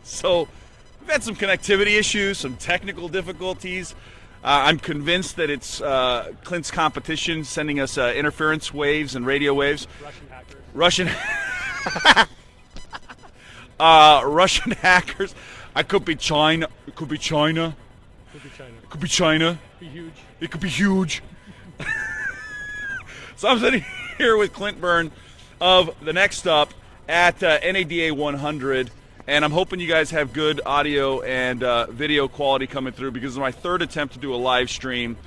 So we've had some connectivity issues, some technical difficulties. I'm convinced that it's Clint's competition sending us interference waves and radio waves. Russian hackers. Russian hackers. I could be China. It could be China. Could be China. It could be China. Be huge. It could be huge. So I'm sitting here with Clint Burns of the Next Up at NADA 100, and I'm hoping you guys have good audio and video quality coming through, because it's my third attempt to do a live stream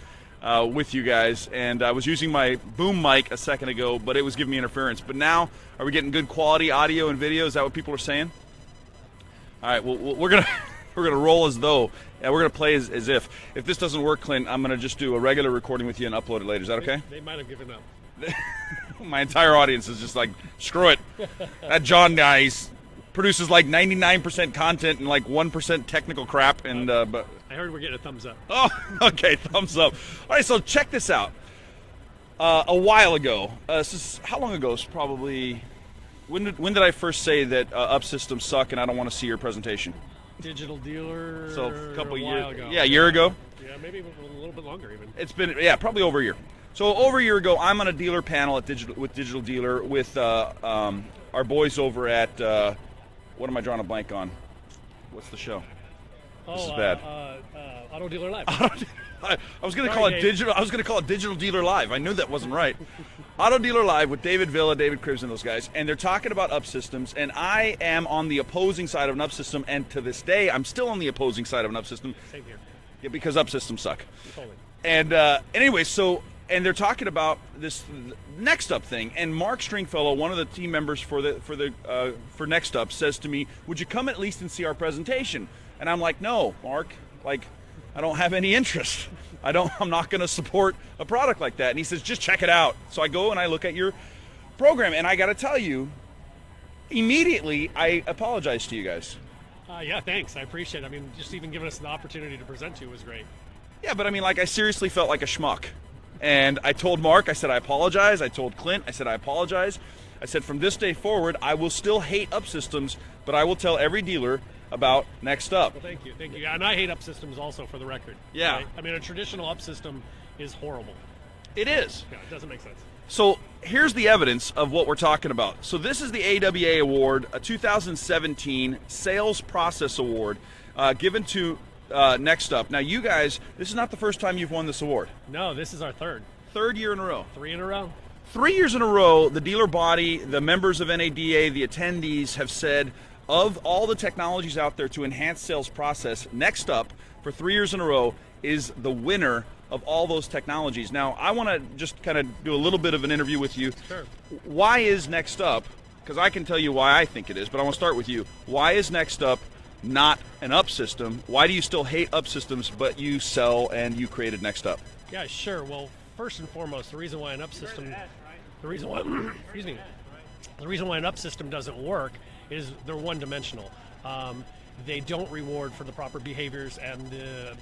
with you guys, and I was using my boom mic a second ago, but it was giving me interference. But now, are we getting good quality audio and video? Is that what people are saying? All right, well, we're gonna roll as though, and we're gonna play as if. If this doesn't work, Clint, I'm gonna just do a regular recording with you and upload it later. Is that okay? They might have given up. My entire audience is just like, screw it. That John guy produces like 99% content and like 1% technical crap. And but I heard we're getting a thumbs up. Oh, okay, thumbs up. All right, so check this out. A while ago, how long ago? It's probably, when did I first say that up systems suck and I don't want to see your presentation? Digital Dealer. So a couple years ago. Yeah, a year ago. Yeah, maybe a little bit longer even. It's been, yeah, probably over a year. So over a year ago, I'm on a dealer panel at Digital Dealer with our boys over at what am I drawing a blank on? What's the show? This is bad. Auto Dealer Live. I was going to call it digital. I was going to call it Digital Dealer Live. I knew that wasn't right. Auto Dealer Live with David Villa, David Cribbs, and those guys, and they're talking about up systems. And I am on the opposing side of an up system, and to this day, I'm still on the opposing side of an up system. Same here. Yeah, because up systems suck. Totally. And anyway, so. And they're talking about this Next Up thing, and Mark Stringfellow, one of the team members for Next Up, says to me, "Would you come at least and see our presentation?" And I'm like, "No, Mark. Like, I don't have any interest. I'm not going to support a product like that." And he says, "Just check it out." So I go and I look at your program, and I got to tell you, immediately I apologize to you guys. Yeah, thanks. I appreciate it. I mean, just even giving us the opportunity to present to you was great. Yeah, but I mean, like, I seriously felt like a schmuck. And I told Mark, I said, I apologize. I told Clint, I said, I apologize. I said, from this day forward, I will still hate up systems, but I will tell every dealer about Next Up. Well, thank you. Thank you. And I hate up systems also, for the record. Yeah. Right? I mean, a traditional up system is horrible. It is. Yeah, it doesn't make sense. So here's the evidence of what we're talking about. So this is the AWA Award, a 2017 Sales Process Award given to Next Up. Now, you guys, this is not the first time you've won this award. No, this is our third. Third year in a row. 3 in a row. 3 years in a row, the dealer body, the members of NADA, the attendees have said, of all the technologies out there to enhance sales process, Next Up, for 3 years in a row, is the winner of all those technologies. Now, I want to just kind of do a little bit of an interview with you. Sure. Why is Next Up, because I can tell you why I think it is, but I want to start with you. Why is Next Up not an up system? Why do you still hate up systems, but you sell and you created Next Up? Yeah, sure. Well, first and foremost, the reason why an up system, the reason why, excuse me, the reason why an up system doesn't work is they're one-dimensional. They don't reward for the proper behaviors and the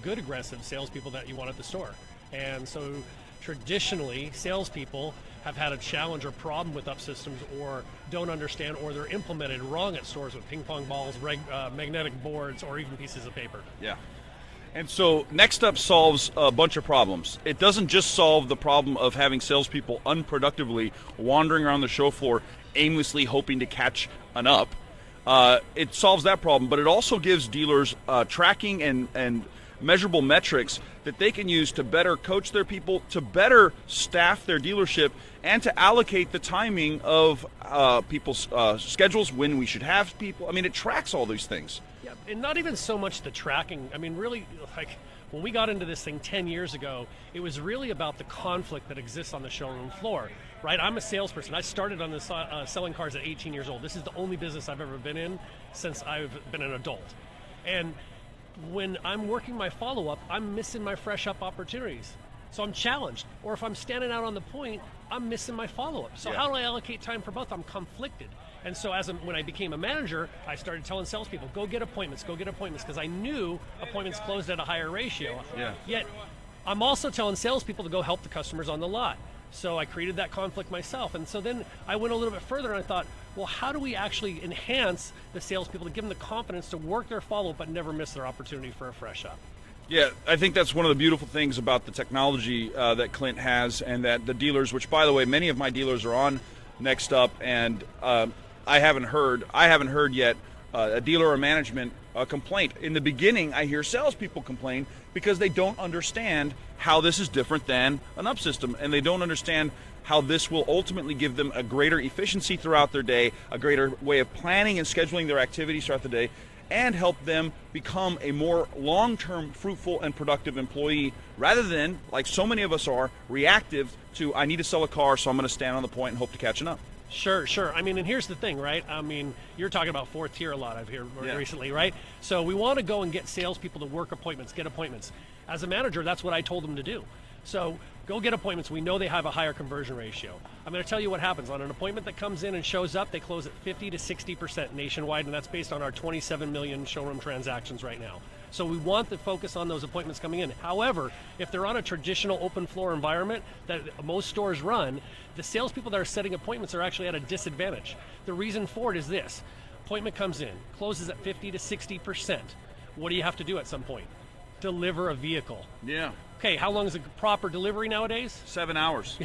good aggressive salespeople that you want at the store. And so traditionally, salespeople have had a challenge or problem with up systems, or don't understand, or they're implemented wrong at stores with ping pong balls, magnetic boards, or even pieces of paper. Yeah. And so Next Up solves a bunch of problems. It doesn't just solve the problem of having salespeople unproductively wandering around the show floor aimlessly hoping to catch an up. It solves that problem, but it also gives dealers tracking and measurable metrics that they can use to better coach their people, to better staff their dealership, and to allocate the timing of people's schedules, when we should have people. I mean, it tracks all these things. Yeah, and not even so much the tracking. I mean, really, like, when we got into this thing 10 years ago, it was really about the conflict that exists on the showroom floor, right? I'm a salesperson. I started on this selling cars at 18 years old. This is the only business I've ever been in since I've been an adult. And when I'm working my follow-up, I'm missing my fresh up opportunities. So I'm challenged. Or if I'm standing out on the point, I'm missing my follow-up. So how do I allocate time for both? I'm conflicted. And so when I became a manager, I started telling salespeople, go get appointments, because I knew appointments closed at a higher ratio. Yeah. Yet I'm also telling salespeople to go help the customers on the lot. So I created that conflict myself. And so then I went a little bit further and I thought, well, how do we actually enhance the salespeople to give them the confidence to work their follow-up but never miss their opportunity for a fresh up? Yeah, I think that's one of the beautiful things about the technology that Clint has, and that the dealers, which by the way, many of my dealers are on Next Up, and I haven't heard yet a dealer or management complaint. In the beginning, I hear salespeople complain because they don't understand how this is different than an up system, and they don't understand how this will ultimately give them a greater efficiency throughout their day, a greater way of planning and scheduling their activities throughout the day, and help them become a more long-term, fruitful, and productive employee, rather than, like so many of us are, reactive to, I need to sell a car, so I'm going to stand on the point and hope to catch an up. Sure. I mean, and here's the thing, right? I mean, you're talking about fourth tier a lot, I've heard recently, right? So we want to go and get salespeople to work appointments, get appointments. As a manager, that's what I told them to do. So go get appointments. We know they have a higher conversion ratio. I'm going to tell you what happens. On an appointment that comes in and shows up, they close at 50 to 60% nationwide, and that's based on our 27 million showroom transactions right now. So we want to focus on those appointments coming in. However, if they're on a traditional open floor environment that most stores run, the salespeople that are setting appointments are actually at a disadvantage. The reason for it is this. Appointment comes in, closes at 50 to 60%. What do you have to do at some point? Deliver a vehicle. Yeah. Okay, how long is a proper delivery nowadays? 7 hours.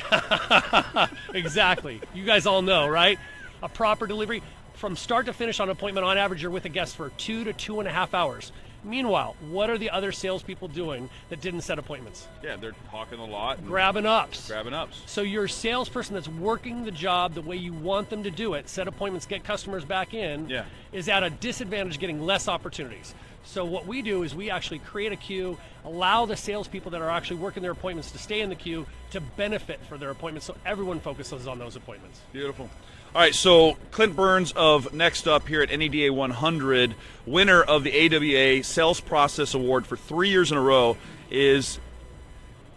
Exactly. You guys all know, right? A proper delivery from start to finish on an appointment, on average, you're with a guest for 2 to 2.5 hours. Meanwhile, what are the other salespeople doing that didn't set appointments? Yeah, they're hawking a lot. Grabbing ups. So your salesperson that's working the job the way you want them to do it, set appointments, get customers back in, is at a disadvantage, getting less opportunities. So what we do is we actually create a queue, allow the salespeople that are actually working their appointments to stay in the queue to benefit for their appointments, so everyone focuses on those appointments. Beautiful. All right, so Clint Burns of Next Up here at NADA 100, winner of the AWA Sales Process Award for 3 years in a row, is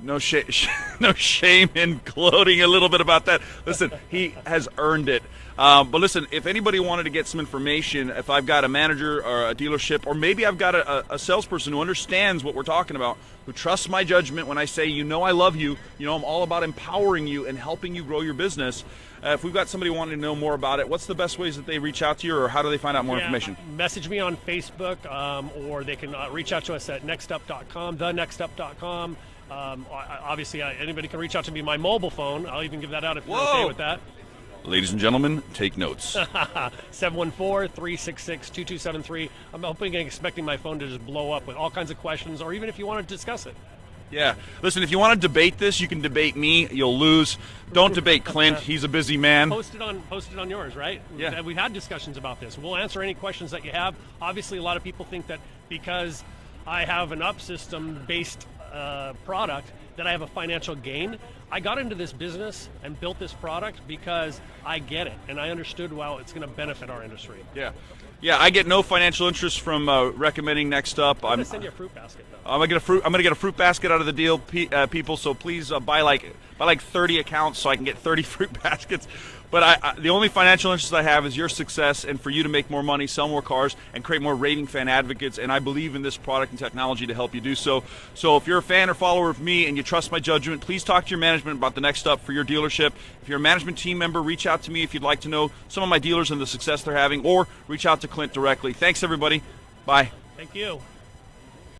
no shame in gloating a little bit about that. Listen, he has earned it. But listen, if anybody wanted to get some information, if I've got a manager or a dealership, or maybe I've got a salesperson who understands what we're talking about, who trusts my judgment when I say, you know I love you, you know I'm all about empowering you and helping you grow your business. If we've got somebody wanting to know more about it, what's the best ways that they reach out to you, or how do they find out more information? Message me on Facebook, or they can reach out to us at nextup.com, thenextup.com. Obviously, anybody can reach out to me my mobile phone. I'll even give that out if you're okay with that. Ladies and gentlemen, take notes. 714-366-2273. I'm hoping and expecting my phone to just blow up with all kinds of questions, or even if you want to discuss it. Yeah. Listen, if you want to debate this, you can debate me. You'll lose. Don't debate Clint. He's a busy man. Post it on yours, right? Yeah. We've had discussions about this. We'll answer any questions that you have. Obviously, a lot of people think that because I have an up system-based product that I have a financial gain. I got into this business and built this product because I get it, and I understood how it's going to benefit our industry. Yeah. Yeah, I get no financial interest from recommending Next Up. I'm going to send you a fruit basket, though. I'm going to get a fruit basket out of the deal, people. So please buy like 30 accounts so I can get 30 fruit baskets. But the only financial interest I have is your success, and for you to make more money, sell more cars, and create more raving fan advocates. And I believe in this product and technology to help you do so. So if you're a fan or follower of me and you trust my judgment, please talk to your management about the Next Up for your dealership. If you're a management team member, reach out to me if you'd like to know some of my dealers and the success they're having, or reach out to Clint directly. Thanks, everybody. Bye. Thank you.